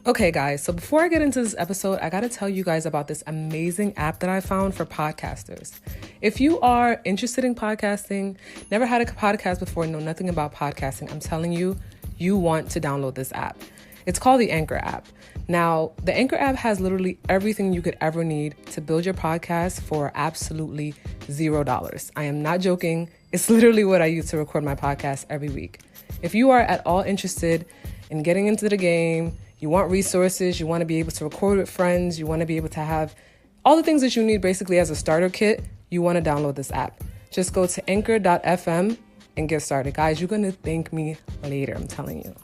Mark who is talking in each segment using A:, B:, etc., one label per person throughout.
A: Okay, guys, so before I get into this episode, I gotta tell you guys about this amazing app that I found for podcasters. If you are interested in podcasting, never had a podcast before, know nothing about podcasting, I'm telling you, you want to download this app. It's called the Anchor app. Now, the Anchor app has literally everything you could ever need to build your podcast for absolutely $0. I am not joking. It's literally what I use to record my podcast every week. If you are at all interested in getting into the game, you want resources, you want to be able to record with friends, you want to be able to have all the things that you need basically as a starter kit, you want to download this app. Just go to anchor.fm and get started. Guys, you're going to thank me later, I'm telling you.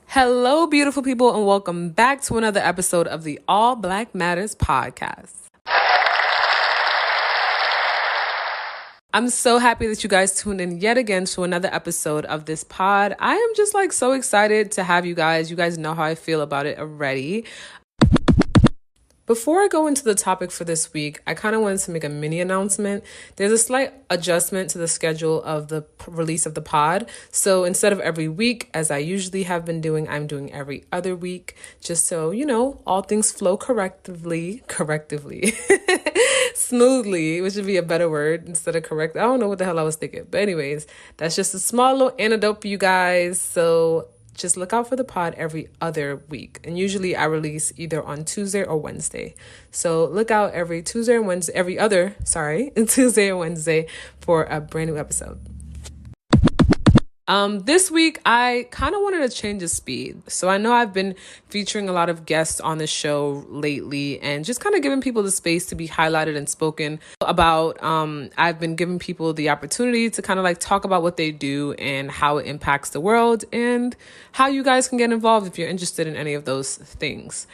A: Hello, beautiful people, and welcome back to another episode of the All Black Matters podcast. I'm so happy that you guys tuned in yet again to another episode of this pod. I am just so excited to have you guys. You guys know how I feel about it already. Before I go into the topic for this week, I kind of wanted to make a mini announcement. There's a slight adjustment to the schedule of the release of the pod. So instead of every week, as I usually have been doing, I'm doing every other week, just so, all things flow correctively, smoothly, which would be a better word instead of correct. I don't know what the hell I was thinking. But anyways, that's just a small little anecdote for you guys. So just look out for the pod every other week. And usually I release either on Tuesday or Wednesday. So look out every Tuesday and Wednesday, Tuesday and Wednesday for a brand new episode. This week, I kind of wanted to change the speed. So I know I've been featuring a lot of guests on the show lately and just kind of giving people the space to be highlighted and spoken about. I've been giving people the opportunity to kind of talk about what they do and how it impacts the world and how you guys can get involved if you're interested in any of those things.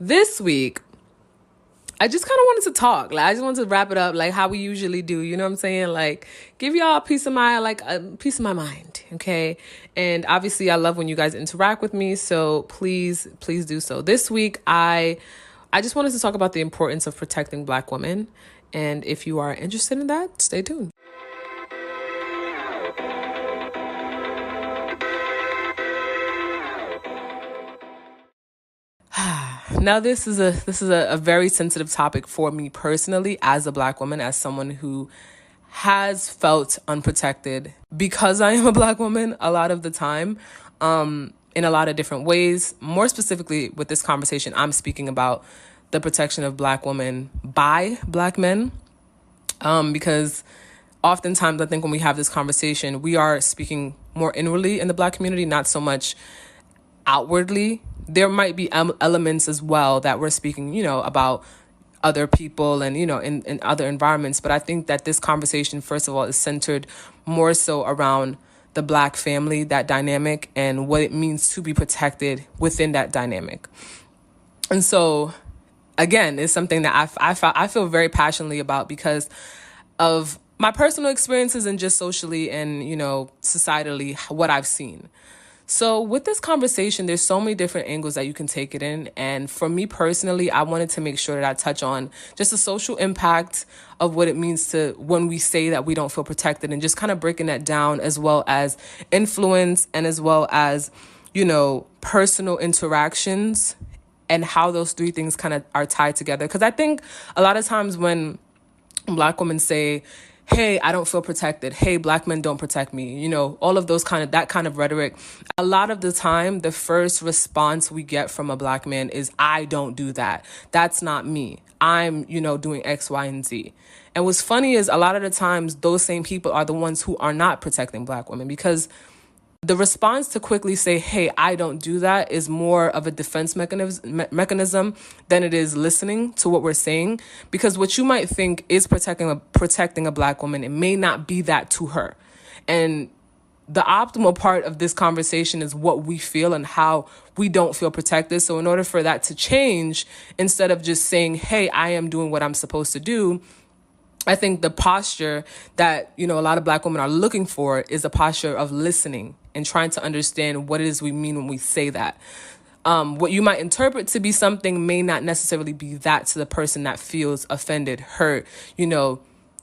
A: This week, I just kind of wanted to talk. I just wanted to wrap it up how we usually do. You know what I'm saying? Give y'all a piece of my mind, okay? And obviously, I love when you guys interact with me. So please do so. This week, I just wanted to talk about the importance of protecting Black women. And if you are interested in that, stay tuned. Now, this is a very sensitive topic for me personally as a Black woman, as someone who has felt unprotected because I am a Black woman a lot of the time, in a lot of different ways. More specifically with this conversation, I'm speaking about the protection of Black women by Black men, because oftentimes I think when we have this conversation, we are speaking more inwardly in the Black community, not so much outwardly. There might be elements as well that we're speaking, about other people and, in other environments. But I think that this conversation, first of all, is centered more so around the Black family, that dynamic, and what it means to be protected within that dynamic. And so, again, it's something that I feel very passionately about because of my personal experiences and just socially and, societally, what I've seen. So with this conversation, there's so many different angles that you can take it in. And for me personally, I wanted to make sure that I touch on just the social impact of what it means to when we say that we don't feel protected, and just kind of breaking that down, as well as influence and as well as, personal interactions and how those three things kind of are tied together. Because I think a lot of times when Black women say, hey, I don't feel protected. Hey, Black men don't protect me. All of that kind of rhetoric. A lot of the time, the first response we get from a Black man is, I don't do that. That's not me. I'm, doing X, Y, and Z. And what's funny is a lot of the times those same people are the ones who are not protecting Black women, because the response to quickly say, hey, I don't do that, is more of a defense mechanism than it is listening to what we're saying. Because what you might think is protecting a Black woman, it may not be that to her. And the optimal part of this conversation is what we feel and how we don't feel protected. So in order for that to change, instead of just saying, hey, I am doing what I'm supposed to do, I think the posture that, a lot of Black women are looking for is a posture of listening and trying to understand what it is we mean when we say that. What you might interpret to be something may not necessarily be that to the person that feels offended, hurt,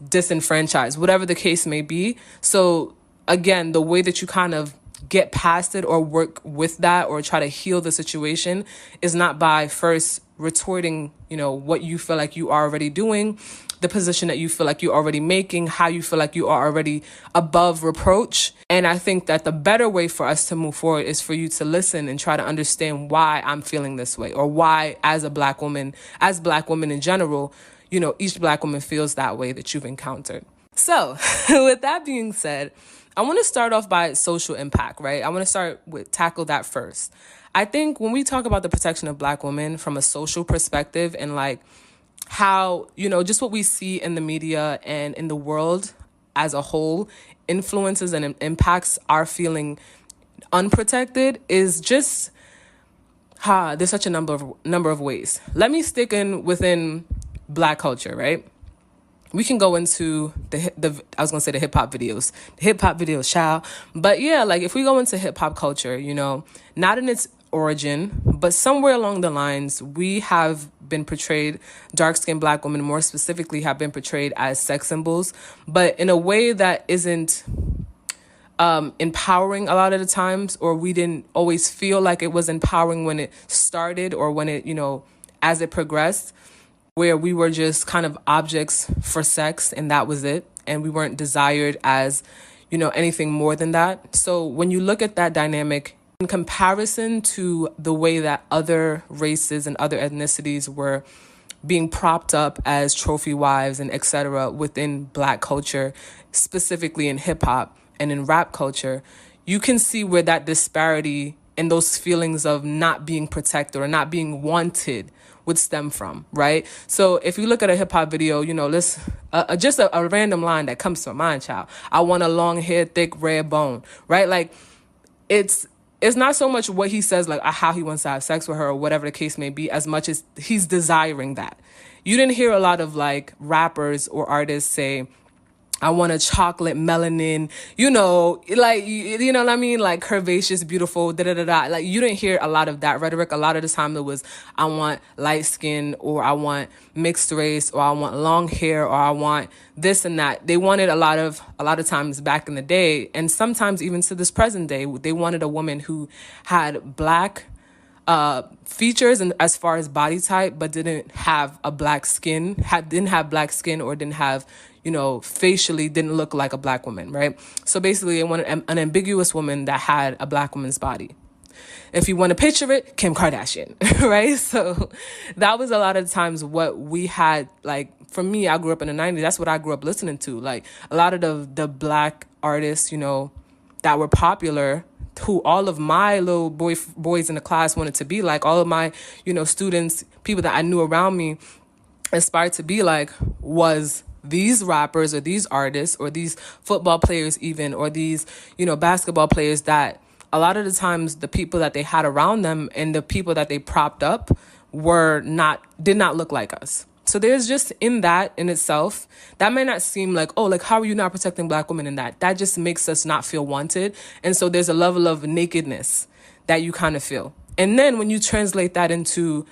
A: disenfranchised, whatever the case may be. So again, the way that you kind of get past it or work with that or try to heal the situation is not by first retorting, what you feel like you are already doing, the position that you feel like you're already making, how you feel like you are already above reproach. And I think that the better way for us to move forward is for you to listen and try to understand why I'm feeling this way, or why as black women in general, each black woman feels that way that you've encountered. So with that being said, I want to start off by social impact, right? I want to tackle that first. I think when we talk about the protection of black women from a social perspective and like how, just what we see in the media and in the world as a whole influences and impacts our feeling unprotected is just, there's such a number of ways. Let me stick within Black culture, right? We can go into the hip hop videos, child. But yeah, like if we go into hip hop culture, not in its origin, but somewhere along the lines, we have been portrayed, dark-skinned black women more specifically have been portrayed as sex symbols, but in a way that isn't empowering a lot of the times, or we didn't always feel like it was empowering when it started or when it, as it progressed, where we were just kind of objects for sex and that was it. And we weren't desired as, anything more than that. So when you look at that dynamic in comparison to the way that other races and other ethnicities were being propped up as trophy wives and etc. within Black culture, specifically in hip hop and in rap culture, you can see where that disparity and those feelings of not being protected or not being wanted would stem from, right? So if you look at a hip hop video, let's just a random line that comes to my mind, child. I want a long hair, thick red bone, right? Like it's not so much what he says, like how he wants to have sex with her or whatever the case may be, as much as he's desiring that. You didn't hear a lot of like rappers or artists say, I want a chocolate melanin, like, you know what I mean? Like curvaceous, beautiful, da-da-da-da. Like you didn't hear a lot of that rhetoric. A lot of the time it was, I want light skin, or I want mixed race, or I want long hair, or I want this and that. They wanted a lot of times back in the day, and sometimes even to this present day, they wanted a woman who had Black features and as far as body type, but didn't have a black skin, didn't have black skin, or didn't have, facially didn't look like a Black woman, right? So basically they wanted an ambiguous woman that had a Black woman's body. If you want to picture it, Kim Kardashian, right? So that was a lot of times what we had. Like for me, I grew up in the 90s. That's what I grew up listening to. Like a lot of the Black artists, that were popular, who all of my little boys in the class wanted to be like, all of my, students, people that I knew around me aspired to be like, was these rappers or these artists or these football players even, or these, basketball players that a lot of the times the people that they had around them and the people that they propped up did not look like us. So there's just in that in itself, that may not seem like, oh, like, how are you not protecting Black women in that? That just makes us not feel wanted. And so there's a level of nakedness that you kind of feel. And then when you translate that into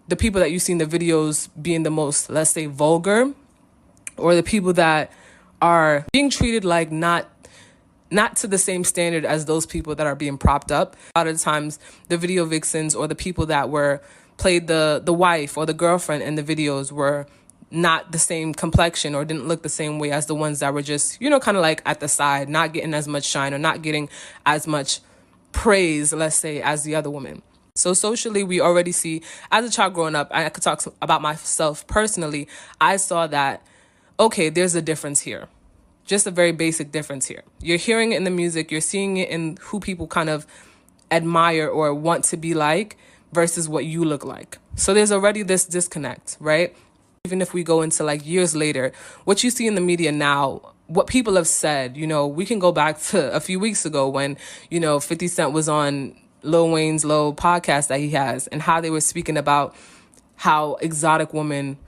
A: the people that you see in the videos being the most, let's say, vulgar, or the people that are being treated like not to the same standard as those people that are being propped up. A lot of the times the video vixens or the people that played the wife or the girlfriend in the videos were not the same complexion or didn't look the same way as the ones that were just, kind of like at the side, not getting as much shine or not getting as much praise, let's say, as the other woman. So socially, we already see, as a child growing up, I could talk about myself personally, I saw that, okay, there's a difference here. Just a very basic difference here. You're hearing it in the music, you're seeing it in who people kind of admire or want to be like versus what you look like. So there's already this disconnect, right? Even if we go into like years later, what you see in the media now, what people have said, we can go back to a few weeks ago when, 50 Cent was on Lil Wayne's little podcast that he has, and how they were speaking about how exotic women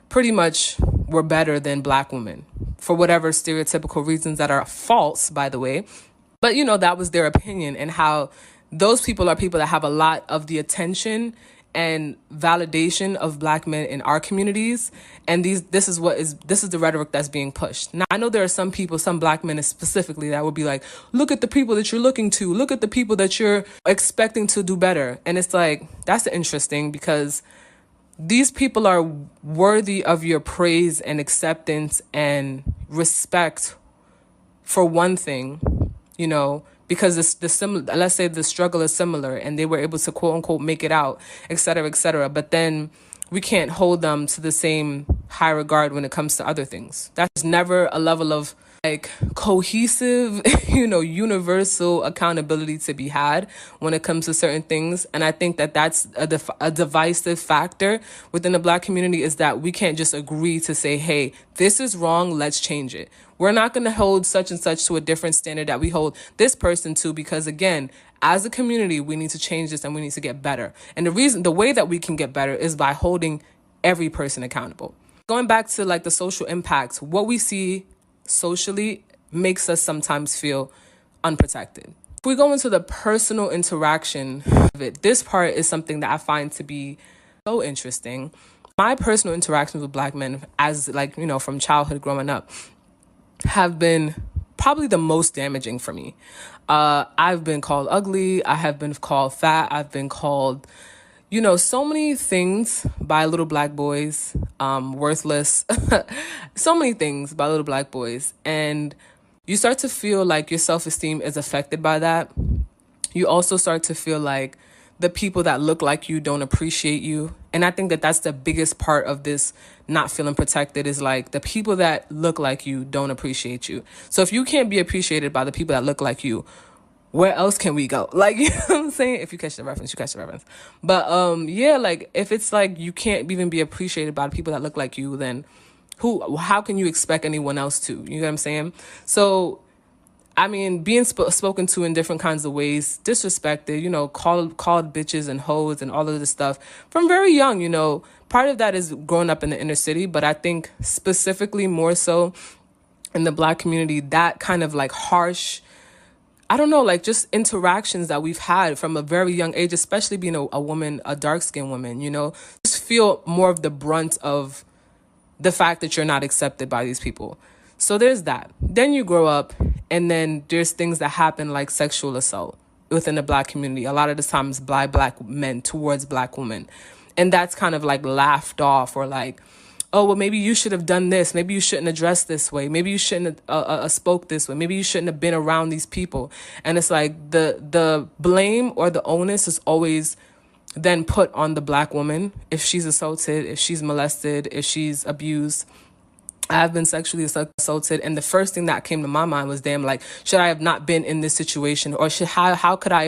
A: pretty much were better than Black women for whatever stereotypical reasons that are false, by the way. But, that was their opinion, and how those people are people that have a lot of the attention and validation of black men in our communities. And this is the rhetoric that's being pushed. Now, I know there are some people, some black men specifically, that would be like, look at the people that you're looking to, look at the people that you're expecting to do better. And it's like, that's interesting, because these people are worthy of your praise and acceptance and respect for one thing, because let's say the struggle is similar and they were able to quote unquote make it out, et cetera, et cetera. But then we can't hold them to the same high regard when it comes to other things. That's never a level of like cohesive, universal accountability to be had when it comes to certain things. And I think that that's a divisive factor within the black community, is that we can't just agree to say, hey, this is wrong, let's change it. We're not going to hold such and such to a different standard that we hold this person to, because again, as a community, we need to change this and we need to get better. And the way that we can get better is by holding every person accountable. Going back to like the social impact, what we see socially makes us sometimes feel unprotected. If we go into the personal interaction of it, this part is something that I find to be so interesting. My personal interactions with black men, as from childhood growing up, have been probably the most damaging for me. I've been called ugly. I have been called fat. I've been called, so many things by little black boys, worthless, so many things by little black boys. And you start to feel like your self-esteem is affected by that. You also start to feel like the people that look like you don't appreciate you. And I think that that's the biggest part of this not feeling protected, is like the people that look like you don't appreciate you. So if you can't be appreciated by the people that look like you, where else can we go? Like, you know what I'm saying? If you catch the reference, you catch the reference. But like if it's like you can't even be appreciated by the people that look like you, then how can you expect anyone else to? You know what I'm saying? So I mean, being spoken to in different kinds of ways, disrespected, called bitches and hoes and all of this stuff from very young, part of that is growing up in the inner city. But I think specifically more so in the black community, that kind of like harsh, I don't know, like just interactions that we've had from a very young age, especially being a woman, a dark-skinned woman, just feel more of the brunt of the fact that you're not accepted by these people. So there's that. Then you grow up, and then there's things that happen like sexual assault within the black community. A lot of the times by black men towards black women. And that's kind of like laughed off, or like, oh, well, maybe you should have done this. Maybe you shouldn't have dressed this way. Maybe you shouldn't have spoke this way. Maybe you shouldn't have been around these people. And it's like the blame or the onus is always then put on the black woman if she's assaulted, if she's molested, if she's abused. I've been sexually assaulted, and the first thing that came to my mind was, damn, like, should I have not been in this situation, or how could I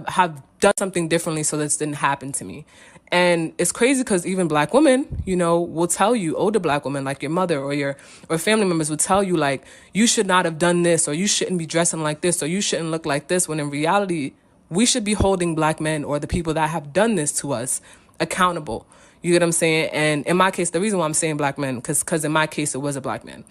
A: have done something differently so this didn't happen to me? And it's crazy because even black women, will tell you, older black women like your mother or family members will tell you, like, you should not have done this, or you shouldn't be dressing like this, or you shouldn't look like this, when in reality, we should be holding black men or the people that have done this to us accountable. You get what I'm saying? And in my case, the reason why I'm saying black men, because in my case, it was a black man.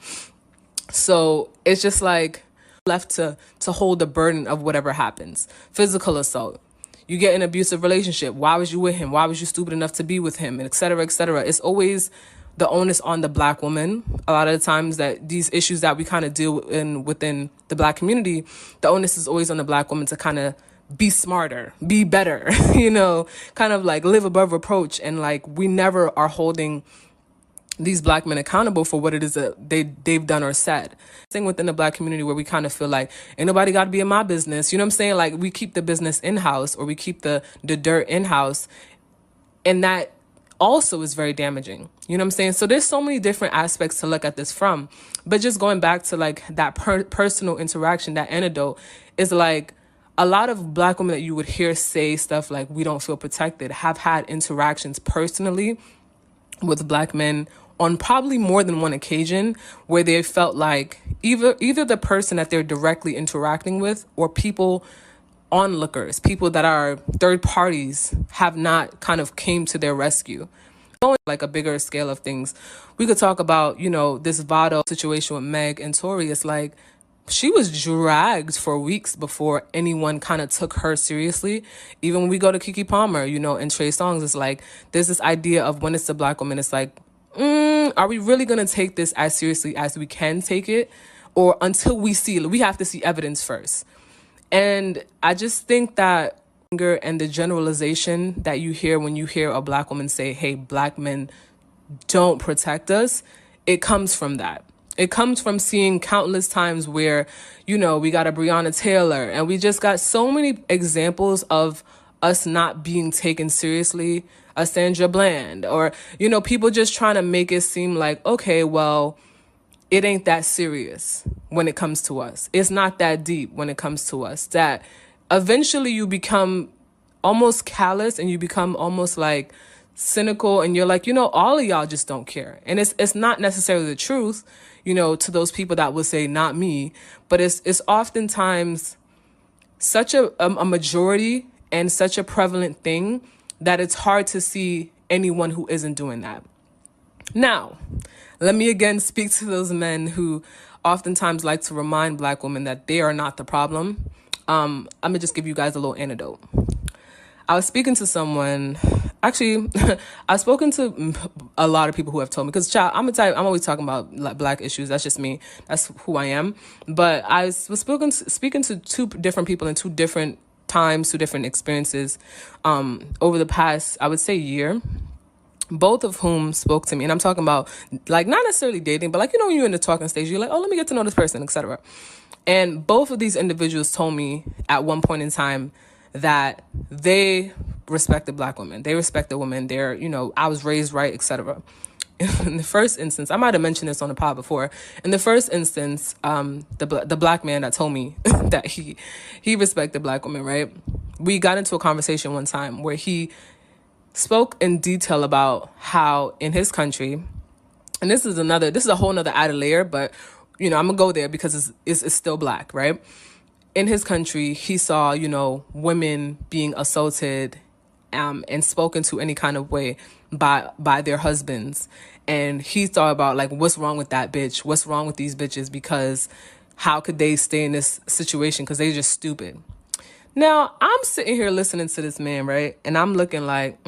A: So it's just like left to hold the burden of whatever happens. Physical assault. You get in an abusive relationship. Why was you with him? Why was you stupid enough to be with him? And et cetera, et cetera. It's always the onus on the black woman. A lot of the times that these issues that we kind of deal within the black community, the onus is always on the black woman to kind of be smarter, be better, kind of like live above reproach. And like, we never are holding these black men accountable for what it is that they've done or said. Thing within the black community where we kind of feel like, ain't nobody got to be in my business. You know what I'm saying? Like, we keep the business in-house, or we keep the dirt in-house. And that also is very damaging. You know what I'm saying? So there's so many different aspects to look at this from. But just going back to like that personal interaction, that anecdote is like, a lot of black women that you would hear say stuff like, we don't feel protected, have had interactions personally with black men on probably more than one occasion where they felt like either the person that they're directly interacting with, or people, onlookers, people that are third parties, have not kind of came to their rescue. Going like a bigger scale of things, we could talk about, this Vado situation with Meg and Tory. It's like, she was dragged for weeks before anyone kind of took her seriously. Even when we go to Keke Palmer, you know, and Trey Songz, it's like there's this idea of when it's a black woman, it's like, are we really going to take this as seriously as we can take it? Or until we have to see evidence first. And I just think that and the generalization that you hear when you hear a black woman say, hey, black men don't protect us, it comes from that. It comes from seeing countless times where, you know, we got a Breonna Taylor, and we just got so many examples of us not being taken seriously, a Sandra Bland, or, you know, people just trying to make it seem like, okay, well, it ain't that serious when it comes to us. It's not that deep when it comes to us. That eventually you become almost callous and you become almost like cynical, and you're like, you know, all of y'all just don't care. And it's not necessarily the truth, you know, to those people that will say not me, but it's oftentimes such a majority and such a prevalent thing that it's hard to see anyone who isn't doing that. Now, let me again speak to those men who oftentimes like to remind black women that they are not the problem. I'm gonna just give you guys a little anecdote. I was speaking to someone, actually, I've spoken to a lot of people who have told me, because child, I'm always talking about black issues. That's just me. That's who I am. But I was speaking to two different people in two different times, two different experiences, over the past, I would say, year. Both of whom spoke to me, and I'm talking about like not necessarily dating, but like, you know, when you're in the talking stage, you're like, oh, let me get to know this person, etc. And both of these individuals told me at one point in time that they respected black women. They respected women. They're, you know, I was raised right, etc. In the first instance, I might have mentioned this on the pod before. In the first instance, the black man that told me that he respected black women, right? We got into a conversation one time where he spoke in detail about how in his country, and this is a whole nother added layer, but you know, I'm gonna go there because it's still black, right? In his country, he saw, you know, women being assaulted, and spoken to any kind of way by their husbands. And he thought about like, what's wrong with that bitch? What's wrong with these bitches? Because how could they stay in this situation? Because they're just stupid. Now, I'm sitting here listening to this man, right? And I'm looking like,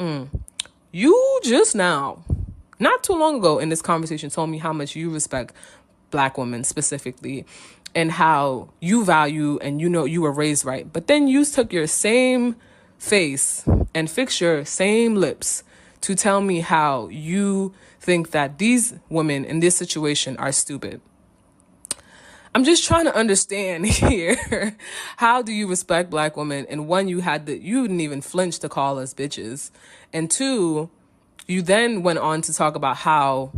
A: you just now, not too long ago in this conversation, told me how much you respect black women specifically and how you value and, you know, you were raised right. But then you took your same face and fixed your same lips to tell me how you think that these women in this situation are stupid. I'm just trying to understand here. How do you respect black women? And one, you didn't even flinch to call us bitches. And two, you then went on to talk about how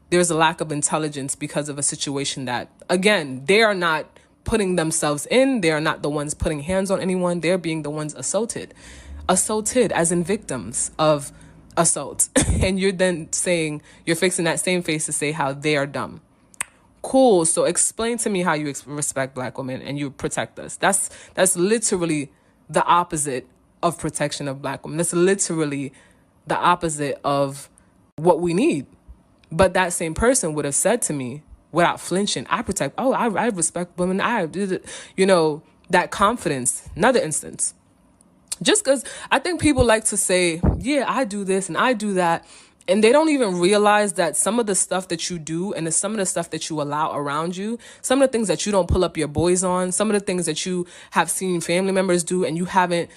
A: there's a lack of intelligence because of a situation that, again, they are not putting themselves in. They are not the ones putting hands on anyone. They're being the ones assaulted as in victims of assault. And you're then saying, you're fixing that same face to say how they are dumb. Cool. So explain to me how you respect black women and you protect us. That's literally the opposite of protection of black women. That's literally the opposite of what we need. But that same person would have said to me without flinching, I respect women. You know, that confidence. Another instance. Just because I think people like to say, yeah, I do this and I do that. And they don't even realize that some of the stuff that you do and some of the stuff that you allow around you, some of the things that you don't pull up your boys on, some of the things that you have seen family members do and you haven't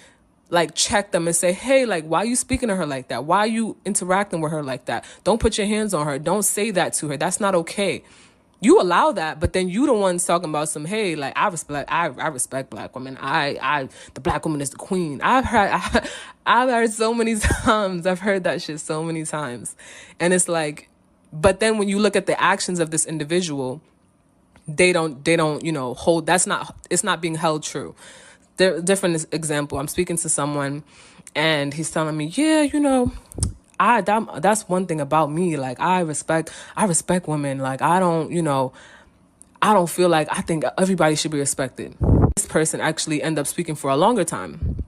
A: like check them and say, hey, like, why are you speaking to her like that? Why are you interacting with her like that? Don't put your hands on her. Don't say that to her. That's not okay. You allow that, but then you the ones talking about some, hey, like, I respect black women. The black woman is the queen. I've heard so many times. I've heard that shit so many times. And it's like, but then when you look at the actions of this individual, they don't, you know, it's not being held true. Different example. I'm speaking to someone and he's telling me, yeah, you know, that's one thing about me. Like, I respect women. Like, I don't feel like, I think everybody should be respected. This person actually ended up speaking for a longer time.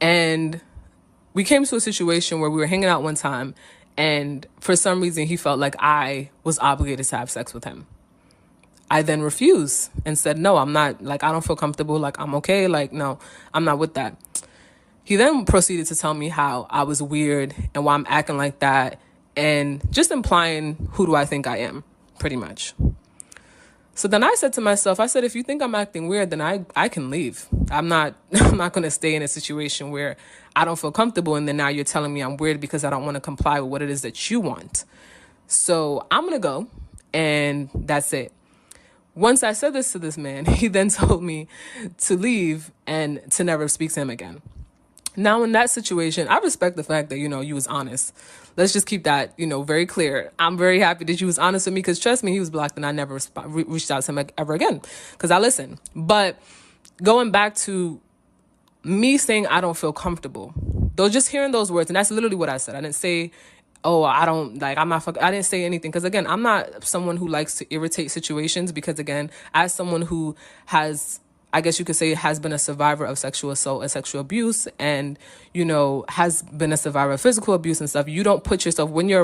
A: And we came to a situation where we were hanging out one time and for some reason he felt like I was obligated to have sex with him. I then refused and said, no, I'm not, like, I don't feel comfortable. Like, I'm okay. Like, no, I'm not with that. He then proceeded to tell me how I was weird and why I'm acting like that, and just implying, who do I think I am, pretty much. So then I said to myself, I said, if you think I'm acting weird, then I can leave. I'm not going to stay in a situation where I don't feel comfortable, and then now you're telling me I'm weird because I don't want to comply with what it is that you want. So I'm going to go, and that's it. Once I said this to this man, he then told me to leave and to never speak to him again. Now, in that situation, I respect the fact that, you was honest. Let's just keep that, very clear. I'm very happy that you was honest with me, because trust me, he was blocked and I never reached out to him ever again, because I listened. But going back to me saying I don't feel comfortable, though, just hearing those words, and that's literally what I said. I didn't say, oh, I didn't say anything, because again, I'm not someone who likes to irritate situations, because again, as someone who has, I guess you could say, has been a survivor of sexual assault and sexual abuse, and, has been a survivor of physical abuse and stuff, you don't put yourself, when you're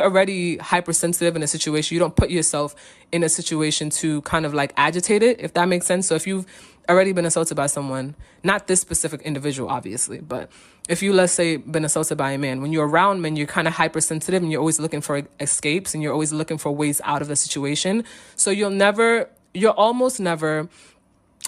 A: already hypersensitive in a situation, you don't put yourself in a situation to kind of like agitate it, if that makes sense. So if you've already been assaulted by someone, not this specific individual, obviously, but if you, let's say, been assaulted by a man, when you're around men, you're kind of hypersensitive and you're always looking for escapes and you're always looking for ways out of the situation. So you're almost never,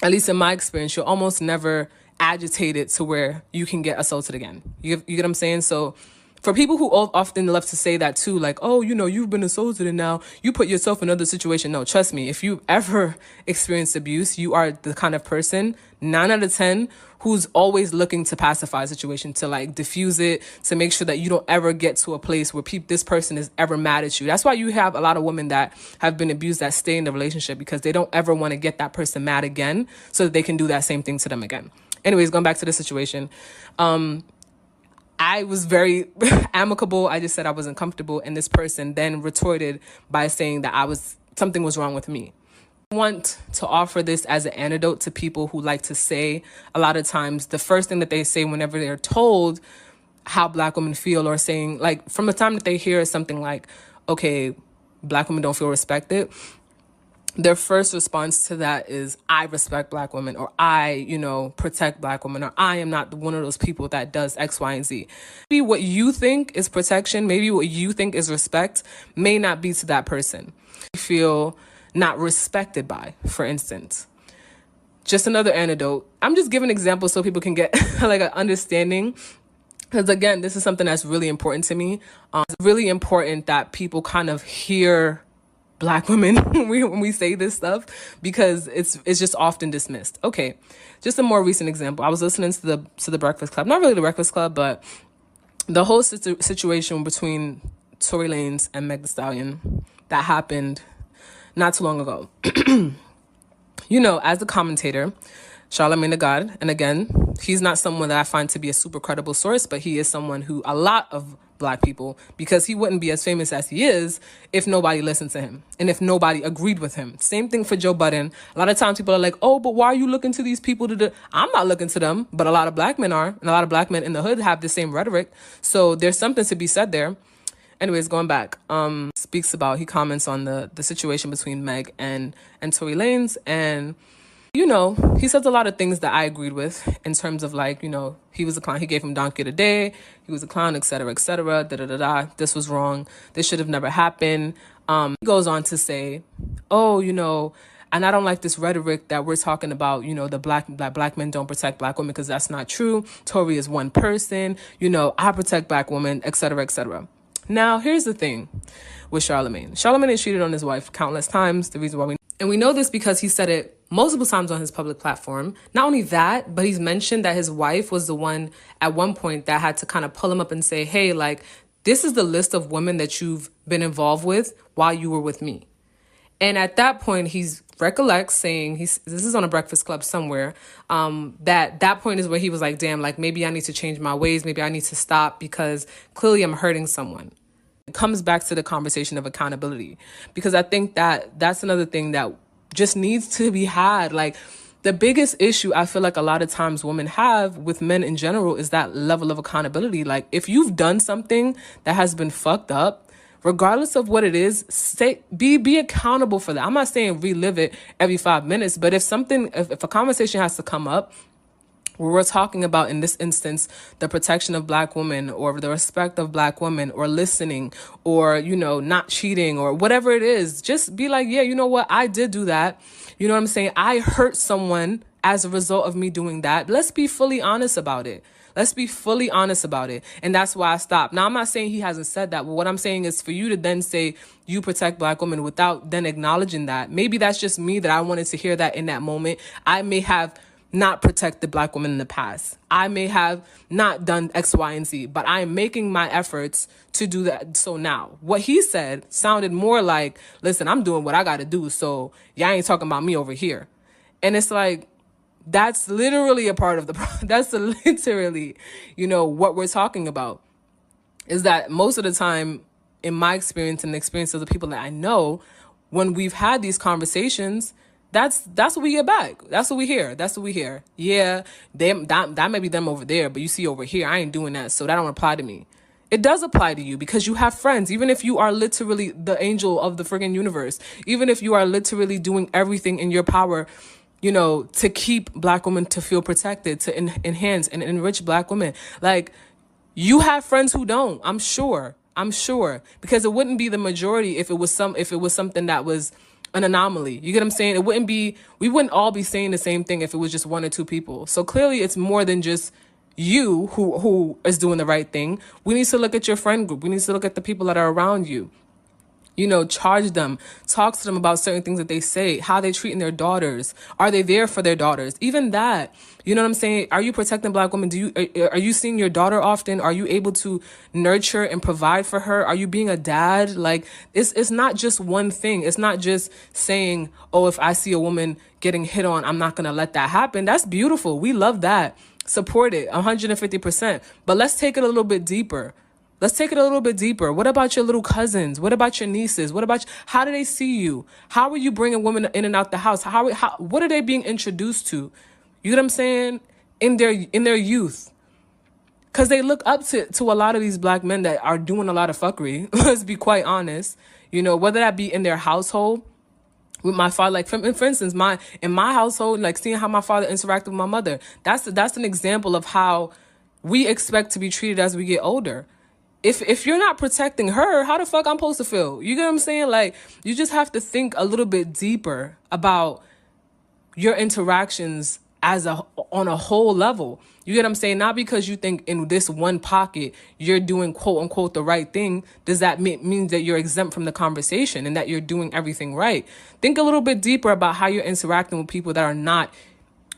A: at least in my experience, you're almost never agitated to where you can get assaulted again. You get what I'm saying? So for people who often love to say that too, like, oh, you've been assaulted and now you put yourself in another situation. No, trust me, if you've ever experienced abuse, you are the kind of person, 9 out of 10, who's always looking to pacify a situation, to like diffuse it, to make sure that you don't ever get to a place where this person is ever mad at you. That's why you have a lot of women that have been abused that stay in the relationship, because they don't ever want to get that person mad again so that they can do that same thing to them again. Anyways, going back to the situation, I was very amicable. I just said I wasn't comfortable. And this person then retorted by saying that something was wrong with me. I want to offer this as an antidote to people who like to say, a lot of times, the first thing that they say whenever they're told how Black women feel, or saying, like, from the time that they hear something like, okay, Black women don't feel respected, their first response to that is, I respect Black women, or I, protect Black women, or I am not one of those people that does X, Y, and Z. Maybe what you think is protection, maybe what you think is respect, may not be to that person. You feel not respected by, for instance. Just another anecdote. I'm just giving examples so people can get like an understanding. Because again, this is something that's really important to me. It's really important that people kind of hear Black women when we say this stuff, because it's just often dismissed. Okay, just a more recent example. I was listening to the Breakfast Club, not really the Breakfast Club, but the whole situation between Tory Lanez and Meg Thee Stallion that happened not too long ago. As a commentator, Charlamagne the God, and again, he's not someone that I find to be a super credible source, but he is someone who a lot of Black people, because he wouldn't be as famous as he is if nobody listened to him and if nobody agreed with him. Same thing for Joe Budden. A lot of times people are like, oh, but why are you looking to these people to do? I'm not looking to them, but a lot of Black men are, and a lot of Black men in the hood have the same rhetoric. So there's something to be said there. Anyways, going back, he comments on the situation between Meg and Tory Lanez, and he says a lot of things that I agreed with in terms of, like, he was a clown. He gave him donkey of the day. He was a clown, et cetera, da-da-da-da. This was wrong. This should have never happened. He goes on to say, oh, and I don't like this rhetoric that we're talking about, the black men don't protect Black women, because that's not true. Tory is one person. I protect Black women, et cetera, et cetera. Now, here's the thing with Charlamagne. Charlamagne has cheated on his wife countless times. The reason why we know this because he said it multiple times on his public platform. Not only that, but he's mentioned that his wife was the one at one point that had to kind of pull him up and say, hey, like, this is the list of women that you've been involved with while you were with me. And at that point, he's recollects saying, this is on a Breakfast Club somewhere, that point is where he was like, damn, like, maybe I need to change my ways. Maybe I need to stop, because clearly I'm hurting someone. It comes back to the conversation of accountability, because I think that that's another thing that just needs to be had. Like, the biggest issue I feel like a lot of times women have with men in general is that level of accountability. Like, if you've done something that has been fucked up, regardless of what it is, be accountable for that. I'm not saying relive it every 5 minutes, but if a conversation has to come up where we're talking about, in this instance, the protection of Black women or the respect of Black women or listening or, not cheating or whatever it is, just be like, yeah, you know what? I did do that. You know what I'm saying? I hurt someone as a result of me doing that. Let's be fully honest about it. Let's be fully honest about it. And that's why I stopped. Now, I'm not saying he hasn't said that, but what I'm saying is for you to then say you protect Black women without then acknowledging that. Maybe that's just me, that I wanted to hear that in that moment. I may have not protected Black women in the past. I may have not done X, Y, and Z, but I am making my efforts to do that. So now, what he said sounded more like, listen, I'm doing what I got to do, so y'all ain't talking about me over here. And it's like, that's literally a part of that's literally, what we're talking about, is that most of the time, in my experience and the experience of the people that I know, when we've had these conversations, that's what we get back. That's what we hear. Yeah, that may be them over there, but you see over here, I ain't doing that, so that don't apply to me. It does apply to you because you have friends. Even if you are literally the angel of the friggin' universe, even if you are literally doing everything in your power, to keep Black women to feel protected, to enhance and enrich Black women, like, you have friends who don't. I'm sure, because it wouldn't be the majority if it was something that was an anomaly. You get what I'm saying? We wouldn't all be saying the same thing if it was just one or two people. So clearly it's more than just you who is doing the right thing. We need to look at your friend group. We need to look at the people that are around you. Charge them, talk to them about certain things that they say, how they treating their daughters. Are they there for their daughters? Even that, you know what I'm saying? Are you protecting Black women? Are you seeing your daughter often? Are you able to nurture and provide for her? Are you being a dad? Like, it's not just one thing. It's not just saying, oh, if I see a woman getting hit on, I'm not going to let that happen. That's beautiful. We love that. Support it 150%. But let's take it a little bit deeper. What about your little cousins? What about your nieces? How do they see you? How are you bringing women in and out the house? What are they being introduced to? You know what I'm saying? In their youth. Because they look up to a lot of these Black men that are doing a lot of fuckery. Let's be quite honest. Whether that be in their household, with my father, like for instance, in my household, like seeing how my father interacted with my mother. That's an example of how we expect to be treated as we get older. If you're not protecting her, how the fuck I'm supposed to feel? You get what I'm saying? Like, you just have to think a little bit deeper about your interactions on a whole level. You get what I'm saying? Not because you think in this one pocket you're doing quote unquote the right thing, does that mean that you're exempt from the conversation and that you're doing everything right? Think a little bit deeper about how you're interacting with people that are not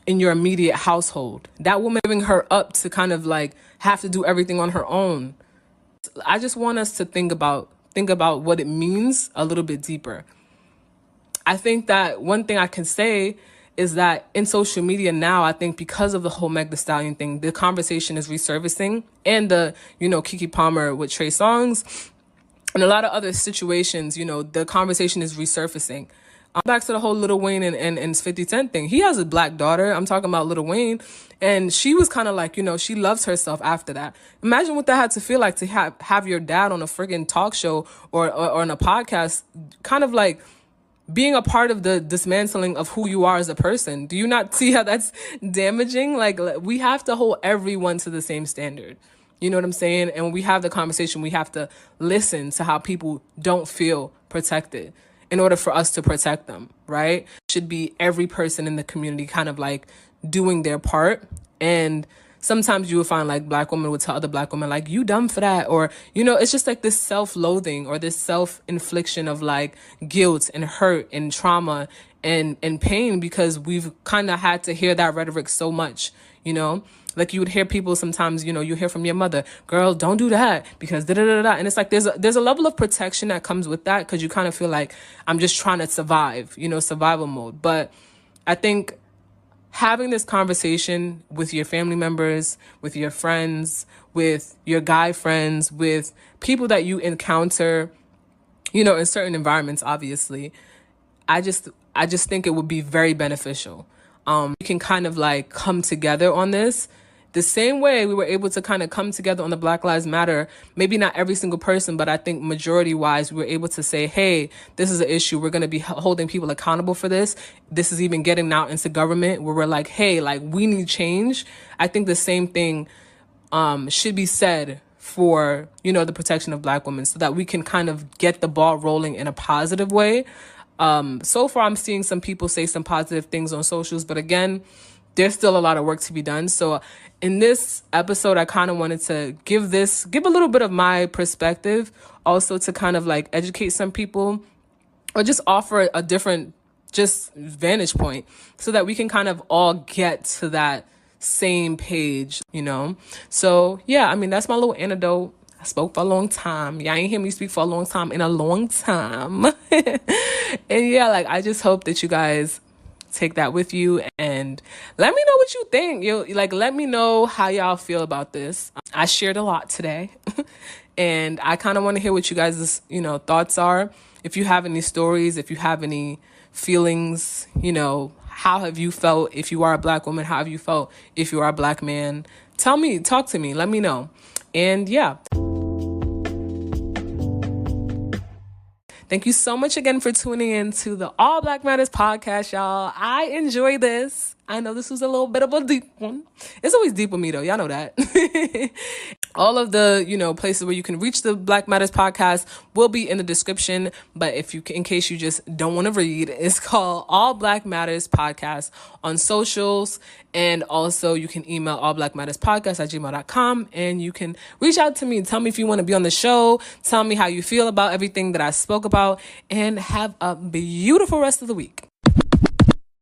A: in your immediate household. That woman giving her up to kind of like have to do everything on her own. I just want us to think about what it means a little bit deeper. I think that one thing I can say is that in social media now, I think because of the whole Meg Thee Stallion thing, the conversation is resurfacing, and the, Keke Palmer with Trey Songz and a lot of other situations, the conversation is resurfacing. Back to the whole Lil Wayne and 50 Cent thing. He has a Black daughter. I'm talking about Lil Wayne. And she was kind of like, she loves herself after that. Imagine what that had to feel like to have your dad on a friggin' talk show or on a podcast, kind of like being a part of the dismantling of who you are as a person. Do you not see how that's damaging? Like, we have to hold everyone to the same standard. You know what I'm saying? And when we have the conversation, we have to listen to how people don't feel protected in order for us to protect them, right? Should be every person in the community kind of like doing their part. And sometimes you will find like Black women would tell other Black women like, you dumb for that. Or, it's just like this self-loathing or this self-infliction of like guilt and hurt and trauma and pain, because we've kind of had to hear that rhetoric so much, Like you would hear people sometimes, you hear from your mother, girl, don't do that because da-da-da-da. And it's like there's a level of protection that comes with that, because you kind of feel like I'm just trying to survive, survival mode. But I think having this conversation with your family members, with your friends, with your guy friends, with people that you encounter, in certain environments, obviously, I just think it would be very beneficial. You can kind of like come together on this The same way we were able to kind of come together on the Black Lives Matter, maybe not every single person, but I think majority wise, we were able to say, hey, this is an issue. We're going to be holding people accountable for this. This is even getting out into government where we're like, hey, like, we need change. I think the same thing should be said for, the protection of Black women, so that we can kind of get the ball rolling in a positive way. So far, I'm seeing some people say some positive things on socials, but again, there's still a lot of work to be done. So in this episode, I kind of wanted to give a little bit of my perspective, also to kind of like educate some people, or just offer a different just vantage point, so that we can kind of all get to that same page, So yeah, I mean, that's my little anecdote. I spoke for a long time. Y'all ain't hear me speak for a long time in a long time. And yeah, like, I just hope that you guys take that with you and let me know what you think. Let me know how y'all feel about this. I shared a lot today and I kind of want to hear what you guys' thoughts are. If you have any stories, if you have any feelings, how have you felt if you are a Black woman? How have you felt if you are a Black man? Talk to me, let me know. And yeah. Thank you so much again for tuning in to the All Black Matters podcast, y'all. I enjoy this. I know this was a little bit of a deep one. It's always deep with me, though. Y'all know that. All of the, places where you can reach the Black Matters podcast will be in the description. But in case you just don't want to read, it's called All Black Matters Podcast on socials. And also you can email allblackmatterspodcast@gmail.com, and you can reach out to me. Tell me if you want to be on the show. Tell me how you feel about everything that I spoke about, and have a beautiful rest of the week.